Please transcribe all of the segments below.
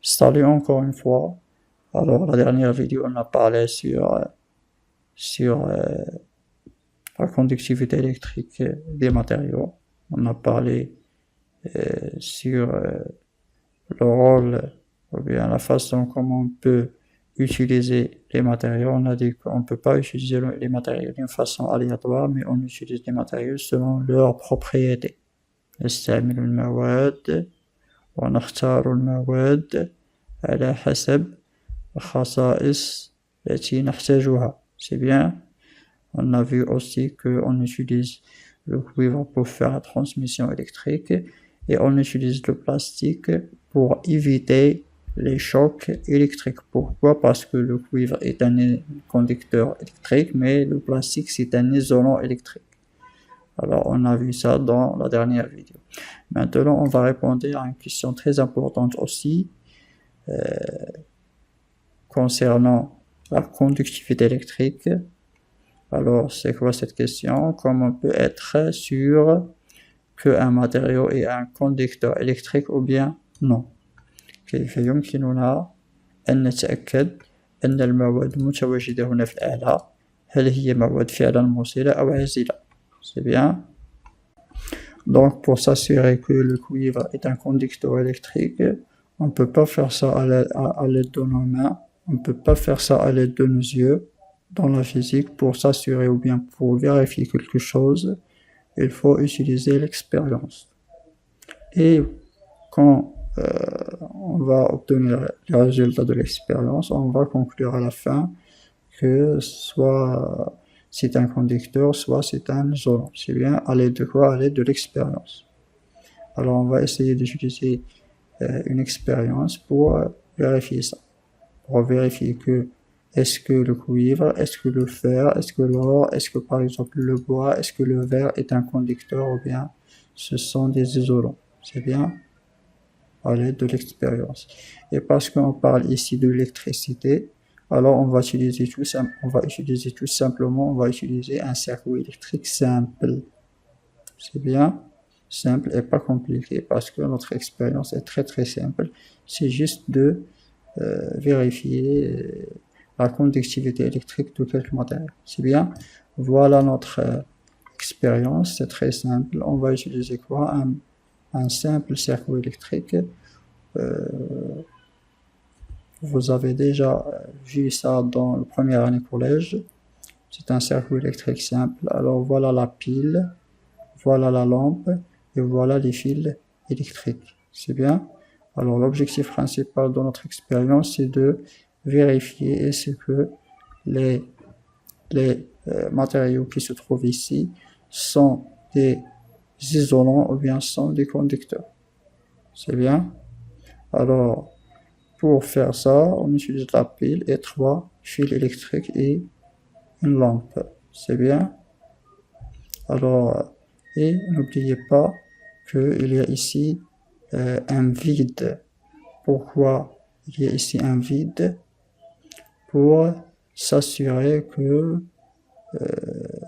Salut encore une fois. Alors, la dernière vidéo, on a parlé sur la conductivité électrique des matériaux. On a parlé sur le rôle ou bien la façon comment on peut utiliser les matériaux. On a dit qu'on ne peut pas utiliser les matériaux d'une façon aléatoire, mais on utilise les matériaux selon leurs propriétés. نستعمل المواد ونختار المواد على حسب الخصائص التي نحتاجها. C'est bien. On a vu aussi qu'on utilise le cuivre pour faire la transmission électrique et on utilise le plastique pour éviter les chocs électriques. Pourquoi? Parce que le cuivre est un conducteur électrique, mais le plastique c'est un isolant électrique. Alors, on a vu ça dans la dernière vidéo. Maintenant, on va répondre à une question très importante aussi concernant la conductivité électrique. Alors, c'est quoi cette question? Comment on peut être sûr qu'un matériau est un conducteur électrique ou bien non? كيف يمكننا أن نتأكد أن المواد المتواجدة هنا في الآلة هل هي مواد فعلا موصلة أو عازلة؟ C'est bien. Donc, pour s'assurer que le cuivre est un conducteur électrique, on ne peut pas faire ça à l'aide de nos mains, on ne peut pas faire ça à l'aide de nos yeux. Dans la physique, pour s'assurer ou bien pour vérifier quelque chose, il faut utiliser l'expérience. Et quand on va obtenir les résultats de l'expérience, on va conclure à la fin que soit c'est un conducteur, soit c'est un isolant. C'est bien à l'aide de quoi? À l'aide de l'expérience. Alors on va essayer d'utiliser une expérience pour vérifier ça. Pour vérifier que est-ce que le cuivre, est-ce que le fer, est-ce que l'or, est-ce que par exemple le bois, est-ce que le verre est un conducteur ou bien ce sont des isolants. C'est bien à l'aide de l'expérience. Et parce qu'on parle ici de l'électricité, alors on va utiliser tout simplement un circuit électrique simple. C'est bien simple et pas compliqué parce que notre expérience est très simple. C'est juste de vérifier la conductivité électrique de quelques matériaux. C'est bien. Voilà notre expérience, c'est très simple. On va utiliser quoi? Un simple circuit électrique. Vous avez déjà vu ça dans la première année collège. C'est un circuit électrique simple. Alors voilà la pile, voilà la lampe et voilà les fils électriques. C'est bien. Alors l'objectif principal de notre expérience, c'est de vérifier est-ce que les matériaux qui se trouvent ici sont des isolants ou bien sont des conducteurs. C'est bien. Alors, pour faire ça, on utilise la pile et 3 fils électriques et une lampe. C'est bien. Alors, et n'oubliez pas qu'il y a ici un vide. Pourquoi il y a ici un vide? Pour s'assurer que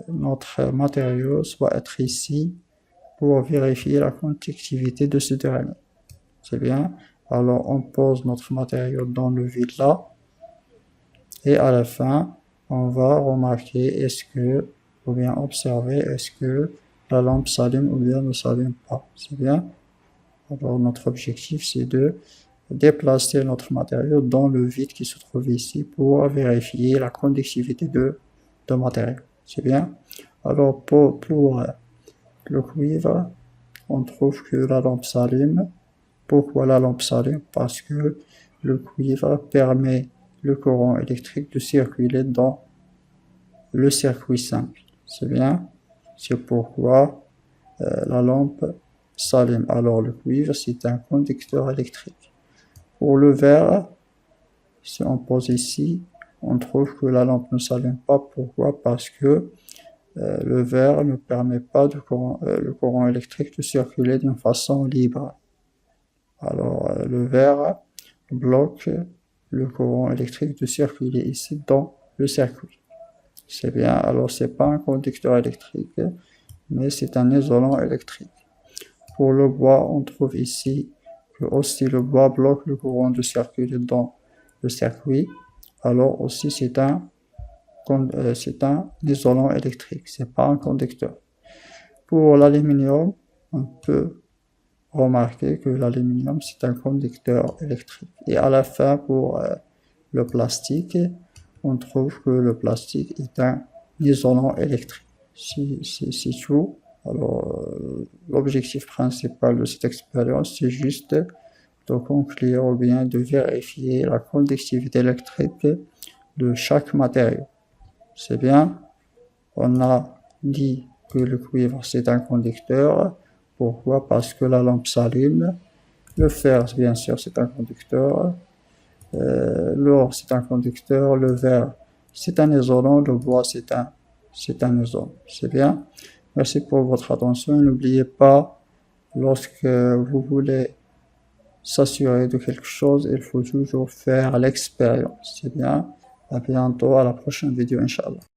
notre matériau soit être ici pour vérifier la conductivité de ce dernier. C'est bien. Alors on pose notre matériau dans le vide là et à la fin on va remarquer ou bien observer est-ce que la lampe s'allume ou bien ne s'allume pas. C'est bien. Alors notre objectif c'est de déplacer notre matériau dans le vide qui se trouve ici pour vérifier la conductivité de matériau. C'est bien. Alors pour le cuivre, on trouve que la lampe s'allume. Pourquoi la lampe s'allume? Parce que le cuivre permet le courant électrique de circuler dans le circuit simple. C'est bien. C'est pourquoi la lampe s'allume. Alors le cuivre, c'est un conducteur électrique. Pour le verre, si on pose ici, on trouve que la lampe ne s'allume pas. Pourquoi? Parce que le verre ne permet pas le courant électrique de circuler d'une façon libre. Alors le verre bloque le courant électrique de circuler ici dans le circuit. C'est bien. Alors c'est pas un conducteur électrique, mais c'est un isolant électrique. Pour le bois, on trouve ici que aussi le bois bloque le courant de circuler dans le circuit, alors aussi c'est un isolant électrique, c'est pas un conducteur. Pour l'aluminium, on peut remarquer que l'aluminium c'est un conducteur électrique. Et à la fin, pour le plastique, on trouve que le plastique est un isolant électrique. C'est tout. Alors, l'objectif principal de cette expérience, c'est juste de conclure ou bien de vérifier la conductivité électrique de chaque matériau. C'est bien. On a dit que le cuivre, c'est un conducteur. Pourquoi? Parce que la lampe s'allume. Le fer, bien sûr, c'est un conducteur. L'or, c'est un conducteur. Le verre, c'est un isolant. Le bois, c'est un isolant. C'est bien. Merci pour votre attention. N'oubliez pas, lorsque vous voulez s'assurer de quelque chose, il faut toujours faire l'expérience. C'est bien. À bientôt, à la prochaine vidéo, Inch'Allah.